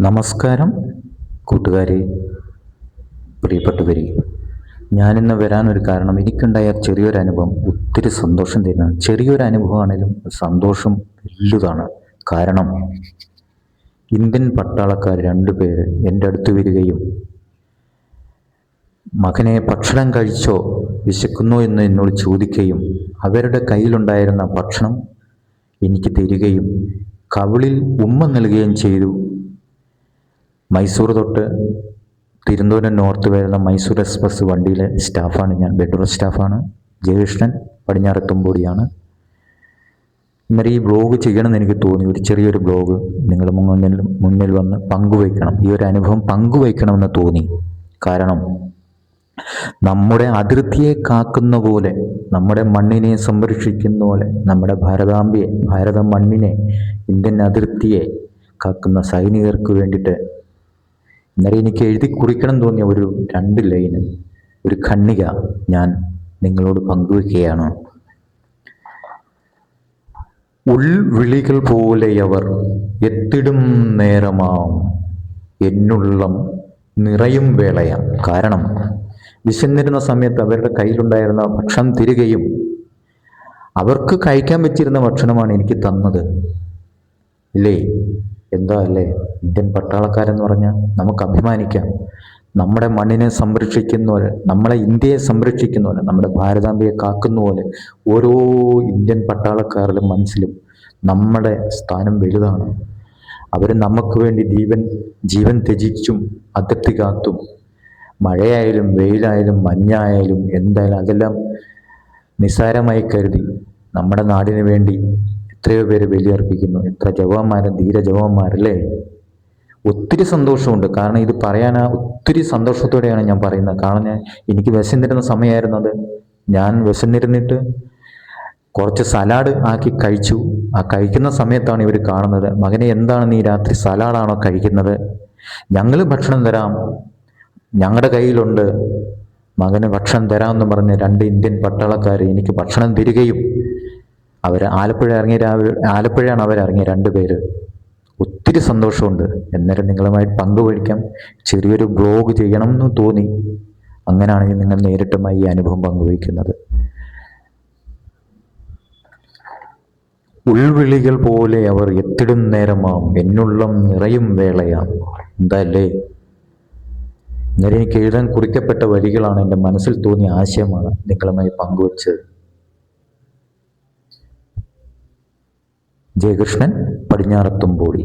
നമസ്കാരം കൂട്ടുകാരെ, പ്രിയപ്പെട്ടവരെ. ഞാനിന്ന് വരാനൊരു കാരണം, എനിക്കുണ്ടായ ചെറിയൊരു അനുഭവം ഒത്തിരി സന്തോഷം തരുന്ന ചെറിയൊരു അനുഭവമാണെങ്കിലും സന്തോഷം വലുതാണ്. കാരണം ഇന്ത്യൻ പട്ടാളക്കാർ 2 പേര് എൻ്റെ അടുത്ത് വരികയും മകനെ ഭക്ഷണം കഴിച്ചോ, വിശക്കുന്നു എന്ന് എന്നോട് ചോദിക്കുകയും അവരുടെ കയ്യിലുണ്ടായിരുന്ന ഭക്ഷണം എനിക്ക് തരികയും കവിളിൽ ഉമ്മ നൽകുകയും ചെയ്തു. മൈസൂർ തൊട്ട് തിരുവനന്തപുരം നോർത്ത് വരുന്ന മൈസൂർ എക്സ്പ്രസ് വണ്ടിയിലെ സ്റ്റാഫാണ് ഞാൻ, ബെഡ്റൂം സ്റ്റാഫാണ്. ജയകൃഷ്ണൻ പടിഞ്ഞാറെത്തുമ്പോടിയാണ്. ഇന്നലെ ഈ ബ്ലോഗ് ചെയ്യണമെന്ന് എനിക്ക് തോന്നി. ഒരു ചെറിയൊരു ബ്ലോഗ് നിങ്ങൾ മുന്നിൽ വന്ന് പങ്കുവയ്ക്കണം, ഈ ഒരു അനുഭവം പങ്കുവയ്ക്കണമെന്ന് തോന്നി. കാരണം നമ്മുടെ അതിർത്തിയെ കാക്കുന്ന പോലെ, നമ്മുടെ മണ്ണിനെ സംരക്ഷിക്കുന്ന പോലെ, നമ്മുടെ ഭാരത മണ്ണിനെ, ഇന്ത്യൻ അതിർത്തിയെ കാക്കുന്ന സൈനികർക്ക് വേണ്ടിയിട്ട് ഇന്നലെ എനിക്ക് എഴുതി കുറിക്കണം തോന്നിയ ഒരു 2 ലൈന്, ഒരു ഖണ്ഡിക ഞാൻ നിങ്ങളോട് പങ്കുവയ്ക്കുകയാണ്. ഉൾവിളികൾ പോലെയവർ എത്തിടും നേരമാം എന്നുള്ളം നിറയും വേളയാം. കാരണം വിശന്നിരുന്ന സമയത്ത് അവരുടെ കയ്യിലുണ്ടായിരുന്ന ഭക്ഷണം തരികയും അവർക്ക് കഴിക്കാൻ പറ്റിയിരുന്ന ഭക്ഷണമാണ് എനിക്ക് തന്നത്. ഇല്ലേ? എന്താ അല്ലേ? ഇന്ത്യൻ പട്ടാളക്കാരെന്ന് പറഞ്ഞാൽ നമുക്ക് അഭിമാനിക്കാം. നമ്മുടെ മണ്ണിനെ സംരക്ഷിക്കുന്ന പോലെ, നമ്മളെ ഇന്ത്യയെ സംരക്ഷിക്കുന്ന പോലെ, നമ്മുടെ ഭാരതാംബയെ കാക്കുന്ന പോലെ ഓരോ ഇന്ത്യൻ പട്ടാളക്കാരുടെ മനസ്സിലും നമ്മുടെ സ്ഥാനം വലുതാണ്. അവർ നമുക്ക് വേണ്ടി ജീവൻ ത്യജിച്ചും അതിർത്തി കാത്തും, മഴയായാലും വെയിലായാലും മഞ്ഞായാലും എന്തായാലും അതെല്ലാം നിസ്സാരമായി കരുതി നമ്മുടെ നാടിന് വേണ്ടി എത്രയോ പേര് ബലിയർപ്പിക്കുന്നു. എത്ര ജവാന്മാരും ധീര ജവാന്മാരല്ലേ? ഒത്തിരി സന്തോഷമുണ്ട്. കാരണം ഇത് പറയാൻ ഒത്തിരി സന്തോഷത്തോടെയാണ് ഞാൻ പറയുന്നത്. കാരണം എനിക്ക് വിശന്നിരുന്ന സമയമായിരുന്നത്. ഞാൻ വിശന്നിരുന്നിട്ട് കുറച്ച് സലാഡ് ആക്കി കഴിച്ചു. ആ കഴിക്കുന്ന സമയത്താണ് ഇവർ കാണുന്നത്. മകനെ, എന്താണ് നീ രാത്രി സലാഡാണോ കഴിക്കുന്നത്? ഞങ്ങൾ ഭക്ഷണം തരാം, ഞങ്ങളുടെ കയ്യിലുണ്ട്, മകന് ഭക്ഷണം തരാമെന്ന് പറഞ്ഞ് 2 ഇന്ത്യൻ പട്ടാളക്കാർ എനിക്ക് ഭക്ഷണം തരികയും അവർ ആലപ്പുഴയാണ് അവരിറങ്ങിയ 2 പേര്. ഒത്തിരി സന്തോഷമുണ്ട്. അന്നേരം നിങ്ങളുമായി പങ്കുവയ്ക്കാം. ചെറിയൊരു ബ്ലോഗ് ചെയ്യണം എന്ന് തോന്നി. അങ്ങനെയാണ് നിങ്ങൾ നേരിട്ടുമായി ഈ അനുഭവം പങ്കുവയ്ക്കുന്നത്. ഉൾവിളികൾ പോലെ അവർ എത്തിടും നേരമാം എന്നുള്ളം നിറയും വേളയാം. എന്താല്ലേ? ഇന്നലെ എനിക്ക് എഴുതാൻ കുറിക്കപ്പെട്ട വരികളാണ്, എൻ്റെ മനസ്സിൽ തോന്നിയ ആശയമാണ് നിങ്ങളുമായി പങ്കുവച്ചത്. ജയകൃഷ്ണൻ, പടിഞ്ഞാറെത്തുമ്പോടി.